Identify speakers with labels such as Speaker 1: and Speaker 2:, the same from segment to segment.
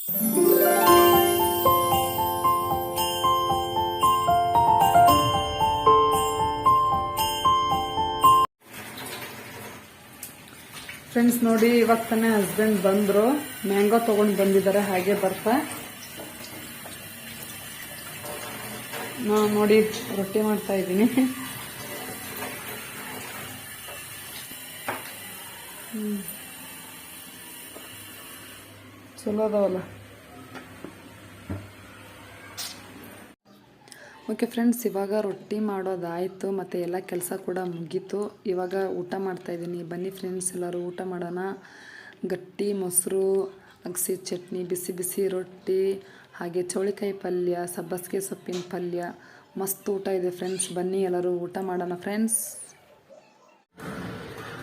Speaker 1: Friends ನೋಡಿ, ಇವಾಗ ತಾನೇ ಹಸ್ಬೆಂಡ್ ಬಂದರು, ಮ್ಯಾಂಗೋ ತೊಗೊಂಡು ಬಂದಿದ್ದಾರೆ. ಹಾಗೆ ಬರ್ತಾ ನೋಡಿ ರೊಟ್ಟಿ ಮಾಡ್ತಾ ಇದ್ದೀನಿ. ಚಲೋ ಅದಾವಲ್ಲ. ಓಕೆ ಫ್ರೆಂಡ್ಸ್, ಇವಾಗ ರೊಟ್ಟಿ ಮಾಡೋದಾಯಿತು ಮತ್ತು ಎಲ್ಲ ಕೆಲಸ ಕೂಡ ಮುಗೀತು. ಇವಾಗ ಊಟ ಮಾಡ್ತಾಯಿದ್ದೀನಿ. ಬನ್ನಿ ಫ್ರೆಂಡ್ಸ್, ಎಲ್ಲರೂ ಊಟ ಮಾಡೋಣ. ಗಟ್ಟಿ ಮೊಸರು, ಅಗಸಿ ಚಟ್ನಿ, ಬಿಸಿ ಬಿಸಿ ರೊಟ್ಟಿ, ಹಾಗೆ ಚೌಳಿಕಾಯಿ ಪಲ್ಯ, ಸಬ್ಬಸಿಗೆ ಸೊಪ್ಪಿನ ಪಲ್ಯ. ಮಸ್ತ್ ಊಟ ಇದೆ ಫ್ರೆಂಡ್ಸ್. ಬನ್ನಿ ಎಲ್ಲರೂ ಊಟ ಮಾಡೋಣ ಫ್ರೆಂಡ್ಸ್.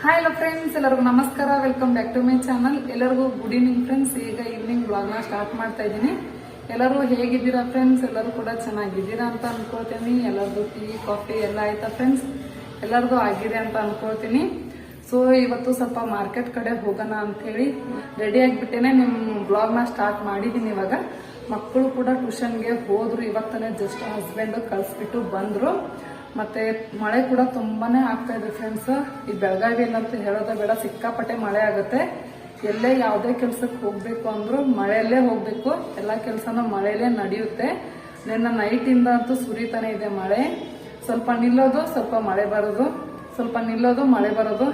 Speaker 1: ಹಾಯ್ ಹಲೋ ಫ್ರೆಂಡ್ಸ್, ಎಲ್ಲರಿಗೂ ನಮಸ್ಕಾರ. Welcome back to my channel. ಎಲ್ಲರಿಗೂ ಗುಡ್ ಈವ್ನಿಂಗ್ ಫ್ರೆಂಡ್ಸ್. ಈಗ ಈವ್ನಿಂಗ್ ಬ್ಲಾಗ್ನ ಸ್ಟಾರ್ಟ್ ಮಾಡ್ತಾ ಇದ್ದೀನಿ. ಎಲ್ಲರೂ ಹೇಗಿದ್ದೀರಾ ಫ್ರೆಂಡ್ಸ್? ಎಲ್ಲರೂ ಕೂಡ ಚೆನ್ನಾಗಿದ್ದೀರಾ ಅಂತ ಅನ್ಕೊಳ್ತೀನಿ. ಎಲ್ಲರದು ಟೀ ಕಾಫಿ ಎಲ್ಲ ಆಯ್ತಾ ಫ್ರೆಂಡ್ಸ್? ಎಲ್ಲರದು ಆಗಿದೆ ಅಂತ ಅನ್ಕೊಳ್ತೀನಿ. ಸೊ ಇವತ್ತು ಸ್ವಲ್ಪ ಮಾರ್ಕೆಟ್ ಕಡೆ ಹೋಗೋಣ ಅಂಥೇಳಿ ರೆಡಿ ಆಗಿಬಿಟ್ಟೇನೆ ನಿಮ್ಮ ಬ್ಲಾಗ್ನ ಸ್ಟಾರ್ಟ್ ಮಾಡಿದ್ದೀನಿ. ಇವಾಗ ಮಕ್ಕಳು ಕೂಡ ಟ್ಯೂಷನ್ಗೆ ಹೋದ್ರು. ಇವತ್ತನೇ ಜಸ್ಟ್ ಹಸ್ಬೆಂಡ್ ಕಳಿಸ್ಬಿಟ್ಟು ಬಂದರು. ಮತ್ತೆ ಮಳೆ ಕೂಡ ತುಂಬಾನೇ ಆಗ್ತಾ ಇದೆ ಫ್ರೆಂಡ್ಸ್. ಈ ಬೆಳಗಾವಿಯಲ್ಲಂತೂ ಹೇಳೋದೇ ಬೇಡ, ಸಿಕ್ಕಾಪಟ್ಟೆ ಮಳೆ ಆಗುತ್ತೆ. ಎಲ್ಲೇ ಯಾವುದೇ ಕೆಲ್ಸಕ್ಕೆ ಹೋಗ್ಬೇಕು ಅಂದ್ರೂ ಮಳೆಯಲ್ಲೇ ಹೋಗ್ಬೇಕು. ಎಲ್ಲ ಕೆಲಸನೂ ಮಳೆಯಲ್ಲೇ ನಡೆಯುತ್ತೆ. ನಿನ್ನ ನೈಟಿಂದ ಅಂತೂ ಸುರಿತಾನೆ ಇದೆ ಮಳೆ. ಸ್ವಲ್ಪ ನಿಲ್ಲೋದು, ಸ್ವಲ್ಪ ಮಳೆ ಬರೋದು, ಸ್ವಲ್ಪ ನಿಲ್ಲೋದು, ಮಳೆ ಬರೋದು,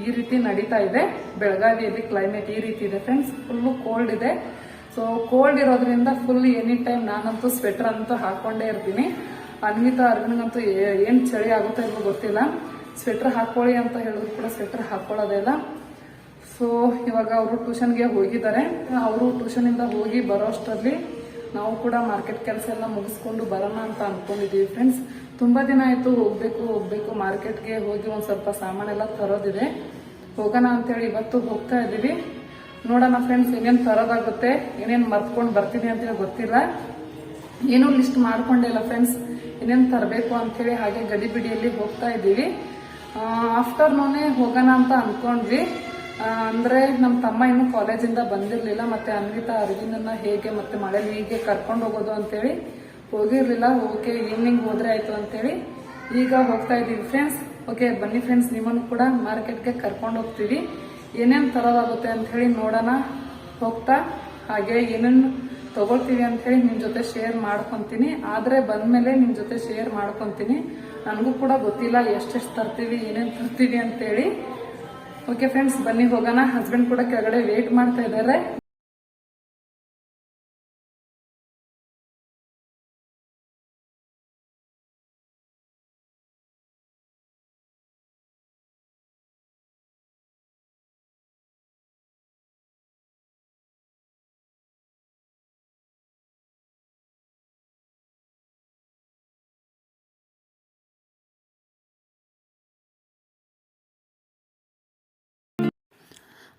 Speaker 1: ಈ ರೀತಿ ನಡೀತಾ ಇದೆ ಬೆಳಗಾವಿಯಲ್ಲಿ. ಕ್ಲೈಮೇಟ್ ಈ ರೀತಿ ಇದೆ ಫ್ರೆಂಡ್ಸ್. ಫುಲ್ಲು ಕೋಲ್ಡ್ ಇದೆ. ಸೊ ಕೋಲ್ಡ್ ಇರೋದ್ರಿಂದ ಫುಲ್ ಎನಿ ಟೈಮ್ ನಾನಂತೂ ಸ್ವೆಟರ್ ಅಂತೂ ಹಾಕೊಂಡೇ ಇರ್ತೀನಿ. ಅನ್ವಿತಾ ಅರ್ವಿನ್ಗಂತೂ ಏನ್ ಚಳಿ ಆಗುತ್ತೋ ಇಲ್ವೋ ಗೊತ್ತಿಲ್ಲ. ಸ್ವೆಟರ್ ಹಾಕೊಳ್ಳಿ ಅಂತ ಹೇಳಿದ್ರು ಕೂಡ ಸ್ವೆಟರ್ ಹಾಕೊಳ್ಳೋದೇ ಇಲ್ಲ. ಸೊ ಇವಾಗ ಅವರು ಟ್ಯೂಷನ್ಗೆ ಹೋಗಿದ್ದಾರೆ. ಅವರು ಟ್ಯೂಷನಿಂದ ಹೋಗಿ ಬರೋಷ್ಟರಲ್ಲಿ ನಾವು ಕೂಡ ಮಾರ್ಕೆಟ್ ಕೆಲಸ ಎಲ್ಲ ಮುಗಿಸ್ಕೊಂಡು ಬರೋಣ ಅಂತ ಅನ್ಕೊಂಡಿದ್ದೀವಿ ಫ್ರೆಂಡ್ಸ್. ತುಂಬಾ ದಿನ ಆಯ್ತು ಹೋಗ್ಬೇಕು ಮಾರ್ಕೆಟ್ಗೆ. ಹೋಗಿ ಒಂದು ಸ್ವಲ್ಪ ಸಾಮಾನೆಲ್ಲ ತರೋದಿದೆ. ಹೋಗೋಣ ಅಂತೇಳಿ ಇವತ್ತು ಹೋಗ್ತಾ ಇದ್ದೀವಿ. ನೋಡೋಣ ಫ್ರೆಂಡ್ಸ್, ಏನೇನು ತರೋದಾಗುತ್ತೆ, ಏನೇನು ಮರ್ತ್ಕೊಂಡು ಬರ್ತೀನಿ ಅಂತೇಳಿ ಗೊತ್ತಿಲ್ಲ. ಏನೂ ಲಿಸ್ಟ್ ಮಾಡ್ಕೊಂಡಿಲ್ಲ ಫ್ರೆಂಡ್ಸ್, ಏನೇನು ತರಬೇಕು ಅಂಥೇಳಿ. ಹಾಗೆ ಗಡಿಬಿಡಿಯಲ್ಲಿ ಹೋಗ್ತಾ ಇದ್ದೀವಿ. ಆಫ್ಟರ್ನೂನೇ ಹೋಗೋಣ ಅಂತ ಅನ್ಕೊಂಡ್ವಿ. ಅಂದ್ರೆ ನಮ್ಮ ತಮ್ಮ ಇನ್ನು ಕಾಲೇಜಿಂದ ಬಂದಿರಲಿಲ್ಲ. ಮತ್ತೆ ಅನ್ವಿತಾ ಅರವಿಂದನ್ನ ಹೇಗೆ ಮತ್ತೆ ಮಳೆಲಿ ಹೀಗೆ ಕರ್ಕೊಂಡು ಹೋಗೋದು ಅಂತೇಳಿ ಹೋಗಿರ್ಲಿಲ್ಲ. ಓಕೆ ಈವ್ನಿಂಗ್ ಹೋದ್ರೆ ಆಯ್ತು ಅಂತೇಳಿ ಈಗ ಹೋಗ್ತಾ ಇದ್ದೀವಿ ಫ್ರೆಂಡ್ಸ್. ಓಕೆ ಬನ್ನಿ ಫ್ರೆಂಡ್ಸ್, ನಿಮ್ಮನ್ನು ಕೂಡ ಮಾರ್ಕೆಟ್ಗೆ ಕರ್ಕೊಂಡು ಹೋಗ್ತೀವಿ. ಏನೇನು ತರೋದಾಗುತ್ತೆ ಅಂತ ಹೇಳಿ ನೋಡೋಣ ಹೋಗ್ತಾ. ಹಾಗೆ ಏನೇನು ತಗೊಳ್ತೀವಿ ಅಂತ ಹೇಳಿ ನಿಮ್ ಜೊತೆ ಶೇರ್ ಮಾಡ್ಕೊಂತೀನಿ. ಆದ್ರೆ ಬಂದ್ಮೇಲೆ ನಿಮ್ ಜೊತೆ ಶೇರ್ ಮಾಡ್ಕೊಂತೀನಿ. ನನಗೂ ಕೂಡ ಗೊತ್ತಿಲ್ಲ ಎಷ್ಟೆಷ್ಟು ತರ್ತೀವಿ, ಏನೇನು ತರ್ತೀವಿ ಅಂತೇಳಿ. ಓಕೆ ಫ್ರೆಂಡ್ಸ್, ಬನ್ನಿ ಹೋಗೋಣ. ಹಸ್ಬೆಂಡ್ ಕೂಡ ಕೆಳಗಡೆ ವೇಟ್ ಮಾಡ್ತಾ ಇದ್ದಾರೆ.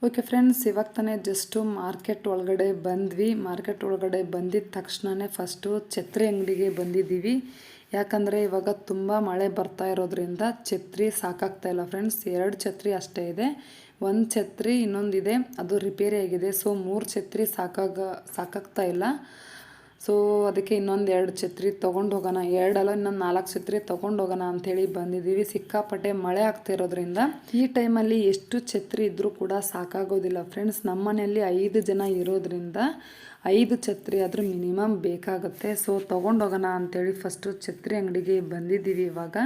Speaker 1: ಓಕೆ ಫ್ರೆಂಡ್ಸ್, ಇವಾಗ ತಾನೇ ಜಸ್ಟು ಮಾರ್ಕೆಟ್ ಒಳಗಡೆ ಬಂದ್ವಿ. ಮಾರ್ಕೆಟ್ ಒಳಗಡೆ ಬಂದಿದ್ದ ತಕ್ಷಣವೇ ಫಸ್ಟು ಛತ್ರಿ ಅಂಗಡಿಗೆ ಬಂದಿದ್ದೀವಿ. ಯಾಕಂದರೆ ಇವಾಗ ತುಂಬ ಮಳೆ ಬರ್ತಾ ಇರೋದ್ರಿಂದ ಛತ್ರಿ ಸಾಕಾಗ್ತಾ ಇಲ್ಲ ಫ್ರೆಂಡ್ಸ್. 2 ಛತ್ರಿ ಅಷ್ಟೇ ಇದೆ. ಒಂದು ಛತ್ರಿ ಇನ್ನೊಂದಿದೆ, ಅದು ರಿಪೇರಿ ಆಗಿದೆ. ಸೊ 3 ಛತ್ರಿ ಸಾಕಾಗ್ತಾ ಇಲ್ಲ. ಸೊ ಅದಕ್ಕೆ ಇನ್ನೊಂದು 2 ಛತ್ರಿ ತೊಗೊಂಡು ಹೋಗೋಣ, 2 ಅಲ್ಲ ಇನ್ನೊಂದು 4 ಛತ್ರಿ ತೊಗೊಂಡು ಹೋಗೋಣ ಅಂಥೇಳಿ ಬಂದಿದ್ದೀವಿ. ಸಿಕ್ಕಾಪಟ್ಟೆ ಮಳೆ ಆಗ್ತಿರೋದ್ರಿಂದ ಈ ಟೈಮಲ್ಲಿ ಎಷ್ಟು ಛತ್ರಿ ಇದ್ದರೂ ಕೂಡ ಸಾಕಾಗೋದಿಲ್ಲ ಫ್ರೆಂಡ್ಸ್. ನಮ್ಮ ಮನೆಯಲ್ಲಿ 5 ಜನ ಇರೋದ್ರಿಂದ 5 ಛತ್ರಿ ಆದರೂ ಮಿನಿಮಮ್ ಬೇಕಾಗುತ್ತೆ. ಸೊ ತೊಗೊಂಡು ಹೋಗೋಣ ಅಂಥೇಳಿ ಫಸ್ಟು ಛತ್ರಿ ಅಂಗಡಿಗೆ ಬಂದಿದ್ದೀವಿ ಇವಾಗ.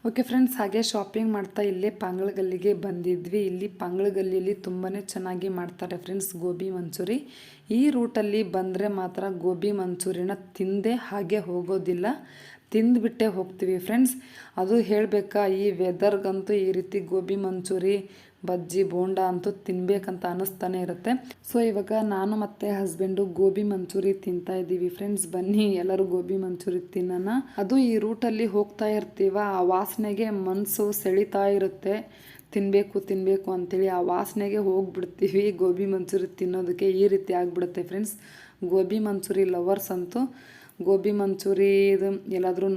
Speaker 1: ಓಕೆ ಫ್ರೆಂಡ್ಸ್, ಹಾಗೆ ಶಾಪಿಂಗ್ ಮಾಡ್ತಾ ಇಲ್ಲೇ ಪಾಂಗಳಗಲ್ಲಿಗೆ ಬಂದಿದ್ವಿ. ಇಲ್ಲಿ ಪಾಂಗಳಗಲ್ಲಿಯಲ್ಲಿ ತುಂಬಾ ಚೆನ್ನಾಗಿ ಮಾಡ್ತಾರೆ ಫ್ರೆಂಡ್ಸ್ ಗೋಬಿ ಮಂಚೂರಿ. ಈ ರೂಟಲ್ಲಿ ಬಂದರೆ ಮಾತ್ರ ಗೋಬಿ ಮಂಚೂರಿನ ತಿಂದೇ ಹಾಗೆ ಹೋಗೋದಿಲ್ಲ, ತಿಂದುಬಿಟ್ಟೇ ಹೋಗ್ತೀವಿ ಫ್ರೆಂಡ್ಸ್. ಅದು ಹೇಳಬೇಕಾ, ಈ ವೆದರ್ಗಂತೂ ಈ ರೀತಿ ಗೋಬಿ ಮಂಚೂರಿ, ಬಜ್ಜಿ, ಬೋಂಡ ಅಂತೂ ತಿನ್ಬೇಕಂತ ಅನ್ನಿಸ್ತಾನೆ ಇರುತ್ತೆ. ಸೊ ಇವಾಗ ನಾನು ಮತ್ತು ಹಸ್ಬೆಂಡು ಗೋಬಿ ಮಂಚೂರಿ ತಿಂತಾ ಇದ್ದೀವಿ ಫ್ರೆಂಡ್ಸ್. ಬನ್ನಿ ಎಲ್ಲರೂ ಗೋಬಿ ಮಂಚೂರಿ ತಿನ್ನೋಣ. ಅದು ಈ ರೂಟಲ್ಲಿ ಹೋಗ್ತಾ ಇರ್ತೀವ, ಆ ವಾಸನೆಗೆ ಮನಸ್ಸು ಸೆಳಿತಾ ಇರುತ್ತೆ, ತಿನ್ನಬೇಕು ಅಂತೇಳಿ ಆ ವಾಸನೆಗೆ ಹೋಗ್ಬಿಡ್ತೀವಿ ಗೋಬಿ ಮಂಚೂರಿ ತಿನ್ನೋದಕ್ಕೆ. ಈ ರೀತಿ ಆಗಿಬಿಡುತ್ತೆ ಫ್ರೆಂಡ್ಸ್. ಗೋಬಿ ಮಂಚೂರಿ ಲವರ್ಸ್ ಅಂತೂ ಗೋಬಿ ಮಂಚೂರಿ ಇದು ಎಲ್ಲಾದರೂ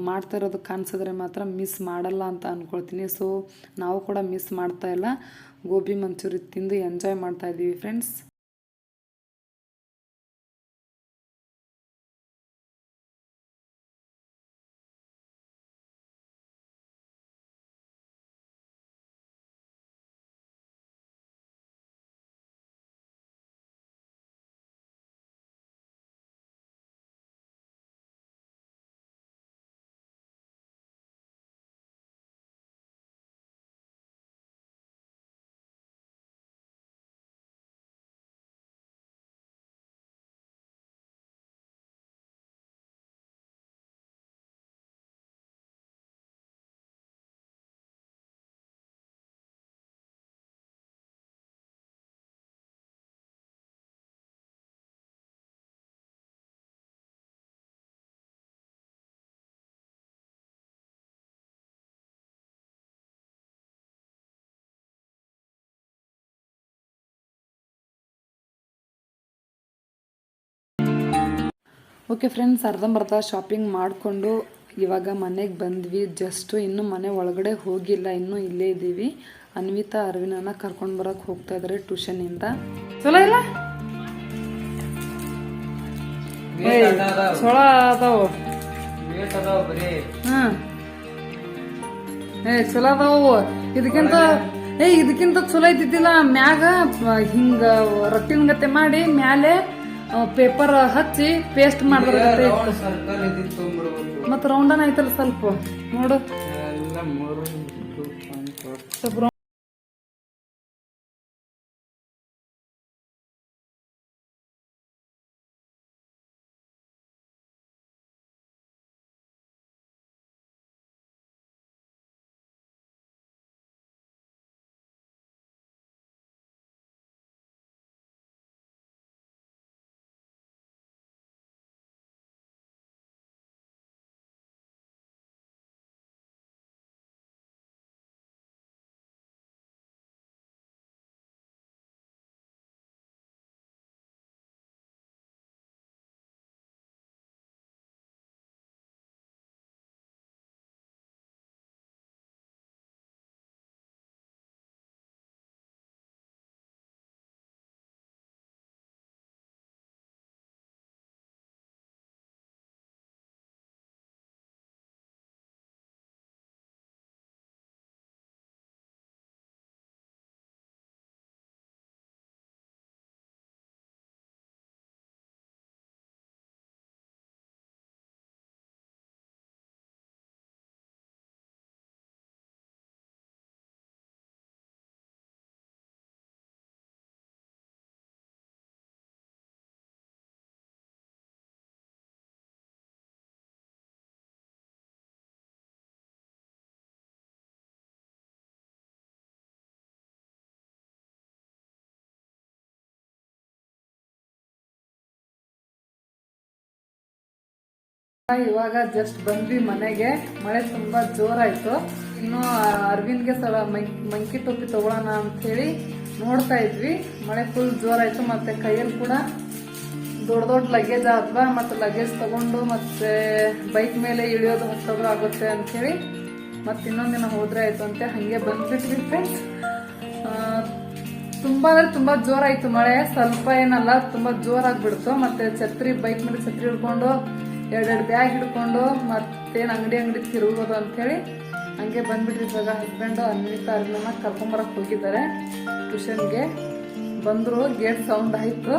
Speaker 1: ಮಾಡ್ತಾ ಇರೋದು ಕಾಣಿಸಿದ್ರೆ ಮಾತ್ರ ಮಿಸ್ ಮಾಡಲ್ಲ ಅಂತ ಅಂದ್ಕೊಳ್ತೀನಿ. ಸೊ ನಾವು ಕೂಡ ಮಿಸ್ ಮಾಡ್ತಾ ಇಲ್ಲ, ಗೋಬಿ ಮಂಚೂರಿ ತಿಂದು ಎಂಜಾಯ್ ಮಾಡ್ತಾ ಇದ್ದೀವಿ ಫ್ರೆಂಡ್ಸ್. ಓಕೆ ಫ್ರೆಂಡ್ಸ್, ಅರ್ಧಂಬರ್ಧ ಶಾಪಿಂಗ್ ಮಾಡಿಕೊಂಡು ಇವಾಗ ಮನೆಗೆ ಬಂದ್ವಿ. ಜಸ್ಟು ಇನ್ನೂ ಮನೆ ಒಳಗಡೆ ಹೋಗಿಲ್ಲ, ಇನ್ನೂ ಇಲ್ಲೇ ಇದ್ದೀವಿ. ಅನ್ವಿತಾ ಅರವಿಂದನ ಕರ್ಕೊಂಡು ಬರೋಕ್ಕೆ ಹೋಗ್ತಾ ಇದ್ದಾರೆ ಟ್ಯೂಷನಿಂದ. ಚಲೋ ಇಲ್ಲ, ಚಲೋ ಅದಾವು, ಹಾಂ ಚಲೋ ಅದಾವು. ಇದಕ್ಕಿಂತ ಚಲೋ ಇದ್ದಿದ್ದಿಲ್ಲ. ಮ್ಯಾಗ ಹಿಂಗ ರೊಟ್ಟಿನ ಗತೆ ಮಾಡಿ ಮ್ಯಾಲೆ ಪೇಪರ್ ಹಚ್ಚಿ ಪೇಸ್ಟ್ ಮಾಡಿದ್ರೆ ಮತ್ತೆ ರೌಂಡನ್ ಆಯ್ತಲ್ಲ ಸ್ವಲ್ಪ ನೋಡು. ಇವಾಗ ಜಸ್ಟ್ ಬಂದ್ವಿ ಮನೆಗೆ. ಮಳೆ ತುಂಬಾ ಜೋರಾಯ್ತು. ಇನ್ನು ಅರವಿಂದ್ಗೆ ಮಂಕಿ ಟೋಪಿ ತಗೊಳ್ಳೋಣ ಅಂತ ಹೇಳಿ ನೋಡ್ತಾ ಇದ್ವಿ. ಮಳೆ ಫುಲ್ ಜೋರಾಯ್ತು. ಮತ್ತೆ ಕೈಯಲ್ಲಿ ಕೂಡ ದೊಡ್ಡ ಲಗೇಜ್ ಆದ್ವಾ, ಮತ್ತೆ ಲಗೇಜ್ ತಗೊಂಡು ಮತ್ತೆ ಬೈಕ್ ಮೇಲೆ ಇಳಿಯೋದು ಹತ್ತೋದು ಆಗುತ್ತೆ ಅಂತ ಹೇಳಿ ಮತ್ತೆ ಇನ್ನೊಂದಿನ ಹೋದ್ರೆ ಆಯ್ತು ಅಂತ ಹಂಗೆ ಬಂದ್ಬಿಟ್ವಿ ಫ್ರೆಂಡ್ಸ್. ತುಂಬಾ ಅಂದ್ರೆ ತುಂಬಾ ಜೋರಾಯ್ತು ಮಳೆ, ಸ್ವಲ್ಪ ಏನಲ್ಲ ತುಂಬಾ ಜೋರಾಗ್ಬಿಡ್ತು. ಮತ್ತೆ ಛತ್ರಿ, ಬೈಕ್ ಮೇಲೆ ಛತ್ರಿ ಹಿಡ್ಕೊಂಡು ಎರಡೆರಡು ಬ್ಯಾಗ್ ಹಿಡ್ಕೊಂಡು ಮತ್ತೇನು ಅಂಗಡಿ ತಿರುಗೋದು ಅಂತ ಹೇಳಿ ಹಂಗೆ ಬಂದ್ಬಿಟ್ರಿ. ಇವಾಗ ಹಸ್ಬೆಂಡು ಅನ್ವಿತಾ ಅರ್ವಿಂದನ ಕರ್ಕೊಂಬರಕ್ಕೆ ಹೋಗಿದ್ದಾರೆ ಟ್ಯೂಷನ್ಗೆ. ಬಂದ್ರು, ಗೇಟ್ ಸೌಂಡ್ ಆಯ್ತು.